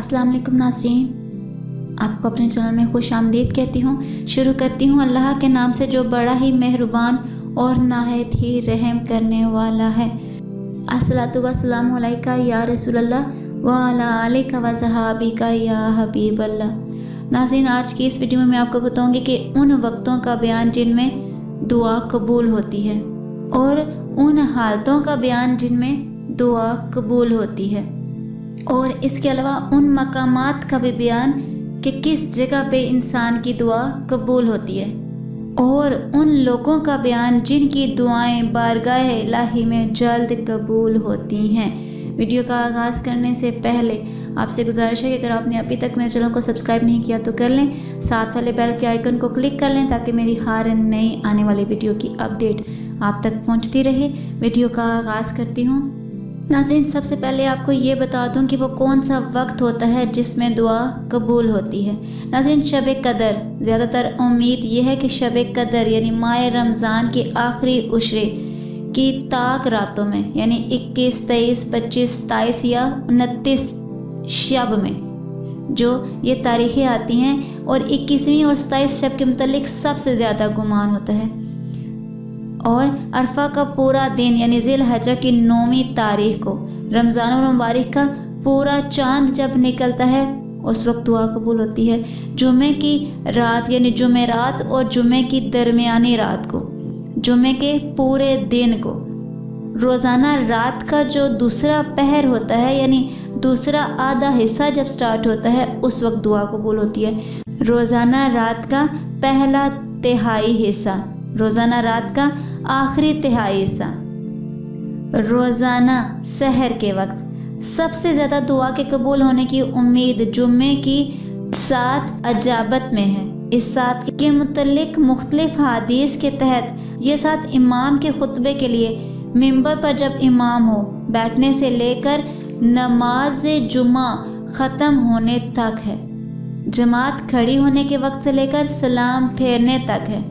अस्सलाम वालेकुम नाज़रीन, आपको अपने चैनल में खुश आमदीद कहती हूँ। शुरू करती हूँ अल्लाह के नाम से जो बड़ा ही मेहरबान और नहायत ही रहम करने वाला है। अस्सलातु वस्सलामु अलैका या रसूलल्लाह व अला आलिका व सहाबिका या हबीबल्लाह। नाज़रीन, आज की इस वीडियो में मैं आपको बताऊँगी कि उन वक्तों का बयान जिनमें दुआ कबूल होती है और उन हालतों का बयान जिनमें दुआ कबूल होती है, और इसके अलावा उन मकामात का भी बयान कि किस जगह पे इंसान की दुआ कबूल होती है, और उन लोगों का बयान जिनकी दुआएं बारगाह इलाही में जल्द कबूल होती हैं। वीडियो का आगाज़ करने से पहले आपसे गुजारिश है कि अगर आपने अभी तक मेरे चैनल को सब्सक्राइब नहीं किया तो कर लें, साथ वाले बेल के आइकन को क्लिक कर लें ताकि मेरी हर नई आने वाली वीडियो की अपडेट आप तक पहुंचती रहे। वीडियो का आगाज़ करती हूँ। नाज़रीन, सबसे पहले आपको ये बता दूं कि वो कौन सा वक्त होता है जिसमें दुआ कबूल होती है। नाज़रीन, शब कदर, ज़्यादातर उम्मीद ये है कि शब कदर यानी माह रमज़ान की आखिरी उशरे की ताक रातों में यानी 21, 23, 25, 27 या 29 शब में जो ये तारीखें आती हैं, और 21वीं और 27 शब के मुतालिक सबसे ज़्यादा गुमान होता है। और अरफा का पूरा दिन यानी ज़िल हज्जा की 9वीं तारीख को रमज़ान और मुबारक का पूरा चांद जब निकलता है उस वक्त दुआ कबूल होती है। जुमे की रात यानी जुमेरात और जुमे की दरमियानी रात को, जुमे के पूरे दिन को, रोज़ाना रात का जो दूसरा पहर होता है यानी दूसरा आधा हिस्सा जब स्टार्ट होता है उस वक्त दुआ कबूल होती है। रोज़ाना रात का पहला तिहाई हिस्सा, रोज़ाना रात का आखिरी तिहाई हिस्सा, रोज़ाना सहर के वक्त सबसे ज़्यादा दुआ के कबूल होने की उम्मीद जुम्मे की 7 अजाबत में है। इस 7 के मुतल्लिक मुख्तलिफ हादीस के तहत ये 7 इमाम के खुतबे के लिए मिंबर पर जब इमाम हो बैठने से लेकर नमाज जुमा ख़त्म होने तक है, जमात खड़ी होने के वक्त से लेकर सलाम फेरने तक है।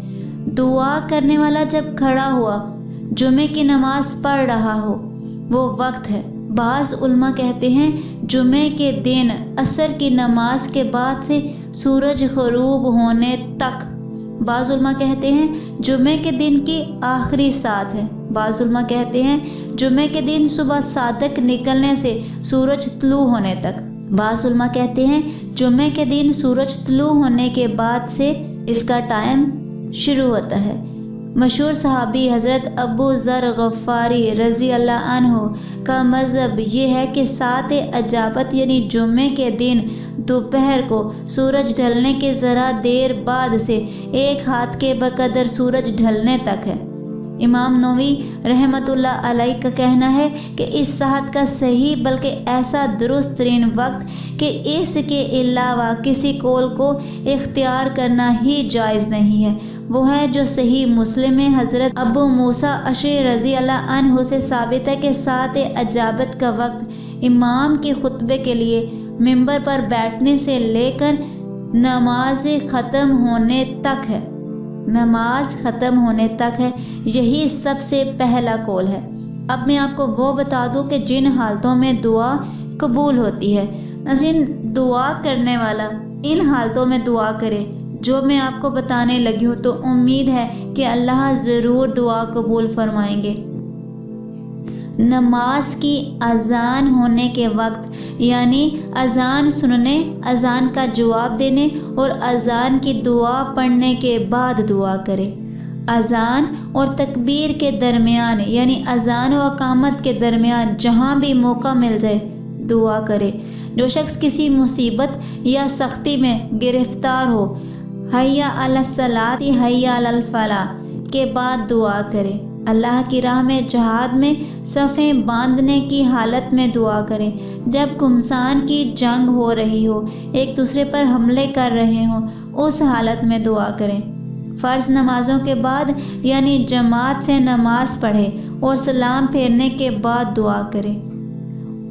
दुआ करने वाला जब खड़ा हुआ जुमे की नमाज पढ़ रहा हो वो वक्त है। बाज़ उल्मा कहते हैं जुमे के दिन असर की नमाज के बाद से सूरज ग़रूब होने तक। बाज़ उल्मा कहते हैं जुमे के दिन की आखिरी सात है। बाज़ उल्मा कहते हैं जुमे के दिन सुबह सादक निकलने से सूरज तुलू होने तक। बाज़ उल्मा कहते हैं जुमे के दिन सूरज तुलू होने के बाद से इसका टाइम शुरू होता है। मशहूर सहाबी हज़रत अबू ज़र गफ़ारी रज़ी अल्लाह अन्हु का मज़हब ये है कि 7 अजाबत यानी जुम्मे के दिन दोपहर को सूरज ढलने के ज़रा देर बाद से 1 हाथ के बकदर सूरज ढलने तक है। इमाम नववी रहमतुल्लाह अलैह का कहना है कि इस साहत का सही बल्कि ऐसा दुरुस्त तरीन वक्त कि इसके अलावा किसी कौल को इख्तियार करना ही जायज़ नहीं है वो है जो सही मुस्लिम में हज़रत अबू मूसा अशरी रज़ी अल्लाह अन्हु से साबित है कि 7 अजाबत का वक्त इमाम के खुतबे के लिए मिंबर पर बैठने से लेकर नमाज ख़त्म होने तक है। नमाज ख़त्म होने तक है, यही सबसे पहला कौल है। अब मैं आपको वो बता दूं कि जिन हालतों में दुआ कबूल होती है। नाज़रीन, दुआ करने वाला इन हालतों में दुआ करे जो मैं आपको बताने लगी हूँ तो उम्मीद है कि अल्लाह ज़रूर दुआ कबूल फरमाएंगे। नमाज की अजान होने के वक्त यानी अजान सुनने, अजान का जवाब देने और अजान की दुआ पढ़ने के बाद दुआ करें। अजान और तकबीर के दरमियान यानी अजान और अकामत के दरमियान जहाँ भी मौका मिल जाए दुआ करे। जो शख्स किसी मुसीबत या सख्ती में गिरफ्तार हो हैया अला सलाती हैया अल फलाह के बाद दुआ करे। अल्लाह की राह में जहाद में सफ़ें बांधने की हालत में दुआ करें। जब घुमसान की जंग हो रही हो, एक दूसरे पर हमले कर रहे हों, उस हालत में दुआ करें। फ़र्ज़ नमाज़ों के बाद यानी जमात से नमाज पढ़ें और सलाम फेरने के बाद दुआ करें,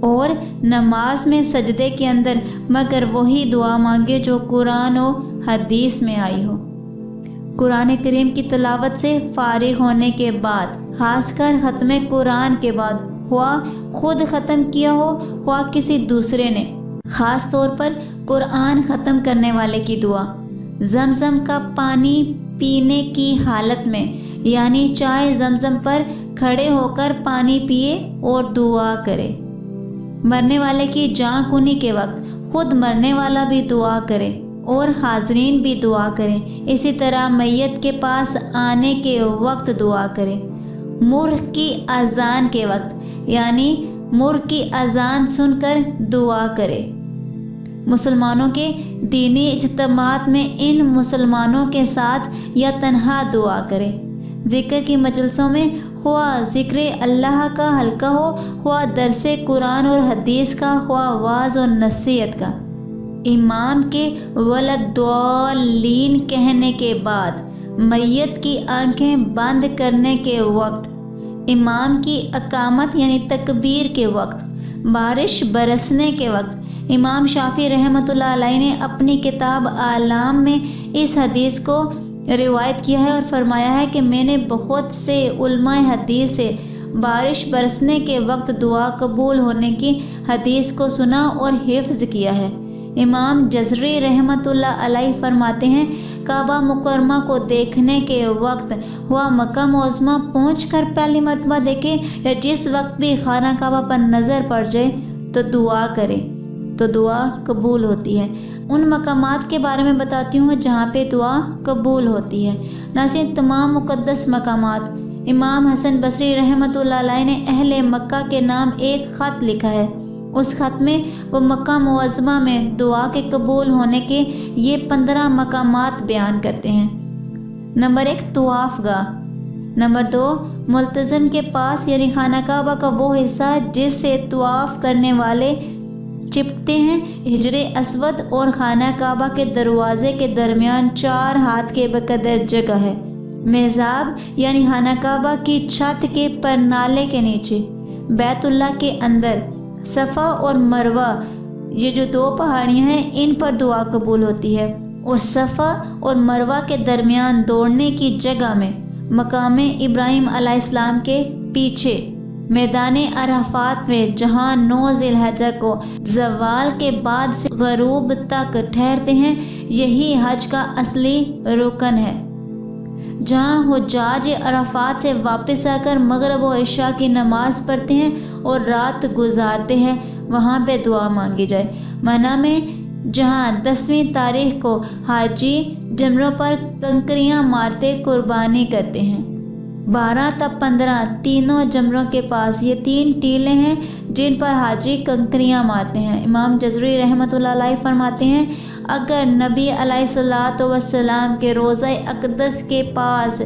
और नमाज में सजदे के अंदर मगर वही दुआ मांगे जो कुरान और हदीस में आई हो। कुरान करीम की तिलावत से फारिग होने के बाद, खासकर ख़त्म कुरान के बाद, हुआ खुद ख़त्म किया हो हुआ किसी दूसरे ने, خاص طور پر قرآن ختم کرنے والے کی دعا، زمزم کا پانی پینے کی حالت میں، یعنی چائے زمزم پر کھڑے ہو کر پانی پیے اور دعا کرے۔ مرنے والے کی جان کنی کے وقت خود مرنے والا بھی دعا کرے اور حاضرین بھی دعا کریں۔ اسی طرح میت کے پاس آنے کے وقت دعا کرے۔ مرغ کی اذان کے وقت، یعنی مرغ کی اذان سن کر دعا کرے۔ مسلمانوں کے دینی اجتماعات میں ان مسلمانوں کے ساتھ یا تنہا دعا کرے۔ ذکر کی مجلسوں میں خواہ ذکر اللہ کا حلقہ ہو، خواہ درس قرآن اور حدیث کا، خواہ واعظ و نصیحت کا، امام کے ولدالضالین کہنے کے بعد، میت کی آنکھیں بند کرنے کے وقت، امام کی اقامت یعنی تکبیر کے وقت، بارش برسنے کے وقت۔ امام شافعی رحمۃ اللہ علیہ نے اپنی کتاب اعلام میں اس حدیث کو روایت کیا ہے اور فرمایا ہے کہ میں نے بہت سے علماء حدیث سے بارش برسنے کے وقت دعا قبول ہونے کی حدیث کو سنا اور حفظ کیا ہے۔ امام جزری رحمۃ اللہ علیہ فرماتے ہیں، کعبہ مکرمہ کو دیکھنے کے وقت ہوا مکہ معظمہ پہنچ کر پہلی مرتبہ دیکھے یا جس وقت بھی خانہ کعبہ پر نظر پڑ جائے تو دعا کرے تو دعا قبول ہوتی ہے۔ ان مقامات کے بارے میں بتاتی ہوں جہاں پہ دعا قبول ہوتی ہے۔ ناظرین، تمام مقدس مقامات، امام حسن بصری رحمۃ اللہ علیہ نے اہل مکہ کے نام ایک خط لکھا ہے۔ اس خط میں وہ مکہ معظمہ میں دعا کے قبول ہونے کے یہ 15 مقامات بیان کرتے ہیں۔ نمبر 1، طواف گاہ۔ نمبر 2، ملتزم کے پاس یعنی خانہ کعبہ کا وہ حصہ جس سے طواف کرنے والے چپتے ہیں۔ حجر اسود اور خانہ کعبہ کے دروازے کے درمیان 4 ہاتھ کے بقدر جگہ ہے۔ محراب یعنی خانہ کعبہ کی چھت کے پرنالے کے نیچے، بیت اللہ کے اندر، صفا اور مروہ یہ جو 2 پہاڑیاں ہیں ان پر دعا قبول ہوتی ہے، اور صفا اور مروہ کے درمیان دوڑنے کی جگہ میں، مقام ابراہیم علیہ السلام کے پیچھے، میدان عرفات میں جہاں 9 ذی الحجہ کو زوال کے بعد سے غروب تک ٹھہرتے ہیں، یہی حج کا اصلی رکن ہے۔ جہاں حجاج عرفات سے واپس آ کر مغرب و عشاء کی نماز پڑھتے ہیں اور رات گزارتے ہیں، وہاں پہ دعا مانگی جائے۔ منی میں جہاں 10ویں تاریخ کو حاجی جمروں پر کنکریاں مارتے قربانی کرتے ہیں۔ 12 تا 15 تینوں جمروں کے پاس یہ 3 ٹیلے ہیں جن پر حاجی کنکریاں مارتے ہیں۔ امام جزری رحمۃ اللہ علیہ فرماتے ہیں، اگر نبی علیہ الصلوۃ والسلام کے روضہ اقدس کے پاس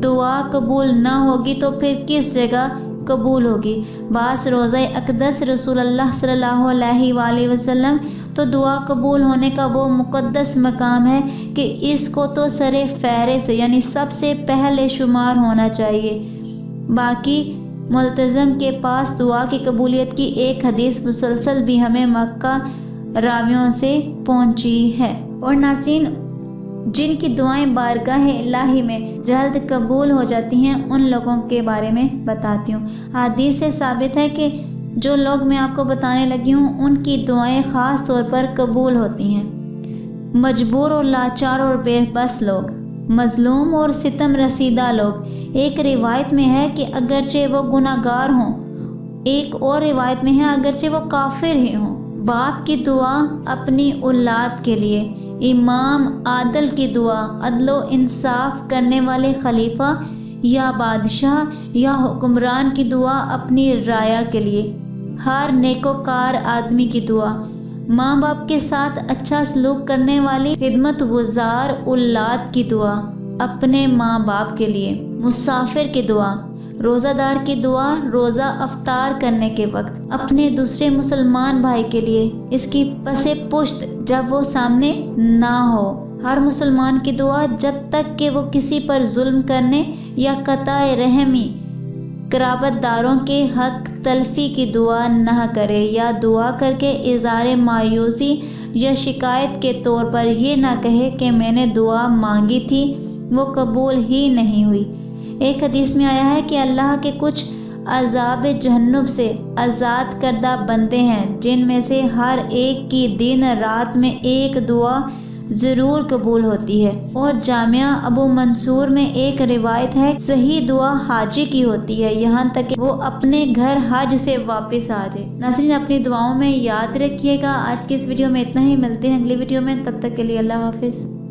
دعا قبول نہ ہوگی تو پھر کس جگہ قبول ہوگی؟ بعض روضہ اقدس رسول اللہ صلی اللہ علیہ وآلہ وسلم تو دعا قبول ہونے کا وہ مقدس مقام ہے کہ اس کو تو سر فہرست یعنی سب سے پہلے شمار ہونا چاہیے۔ باقی ملتزم کے پاس دعا کی قبولیت کی ایک حدیث مسلسل بھی ہمیں مکہ راویوں سے پہنچی ہے۔ اور ناظرین، جن کی دعائیں بارگاہ الہی میں جلد قبول ہو جاتی ہیں ان لوگوں کے بارے میں بتاتی ہوں۔ حدیث سے ثابت ہے کہ جو لوگ میں آپ کو بتانے لگی ہوں ان کی دعائیں خاص طور پر قبول ہوتی ہیں۔ مجبور اور لاچار اور بے بس لوگ، مظلوم اور ستم رسیدہ لوگ۔ ایک روایت میں ہے کہ اگرچہ وہ گناہ گار ہوں، ایک اور روایت میں ہے اگرچہ وہ کافر ہی ہوں، باپ کی دعا اپنی اولاد کے لیے، امام عادل کی دعا، عدل و انصاف کرنے والے خلیفہ یا بادشاہ یا حکمران کی دعا اپنی رعایا کے لیے، ہر نیکوکار آدمی کی دعا، ماں باپ کے ساتھ اچھا سلوک کرنے والی خدمت گزار اولاد کی دعا اپنے ماں باپ کے لیے، مسافر کی دعا، روزہ دار کی دعا روزہ افطار کرنے کے وقت اپنے دوسرے مسلمان بھائی کے لیے، اس کی پس پشت جب وہ سامنے نہ ہو، ہر مسلمان کی دعا جب تک کہ وہ کسی پر ظلم کرنے یا قطع رحمی قرابت داروں کے حق تلفی کی دعا نہ کرے، یا دعا کر کے اظہار مایوسی یا شکایت کے طور پر یہ نہ کہے کہ میں نے دعا مانگی تھی وہ قبول ہی نہیں ہوئی۔ ایک حدیث میں آیا ہے کہ اللہ کے کچھ عذاب جہنم سے آزاد کردہ بندے ہیں، جن میں سے ہر ایک کی دن رات میں ایک دعا ضرور قبول ہوتی ہے۔ اور جامعہ ابو منصور میں ایک روایت ہے، صحیح دعا حاجی کی ہوتی ہے یہاں تک کہ وہ اپنے گھر حج سے واپس آ جائے۔ ناظرین، اپنی دعاؤں میں یاد رکھیے گا۔ آج کی اس ویڈیو میں اتنا ہی، ملتے ہیں اگلی ویڈیو میں، تب تک کے لیے اللہ حافظ۔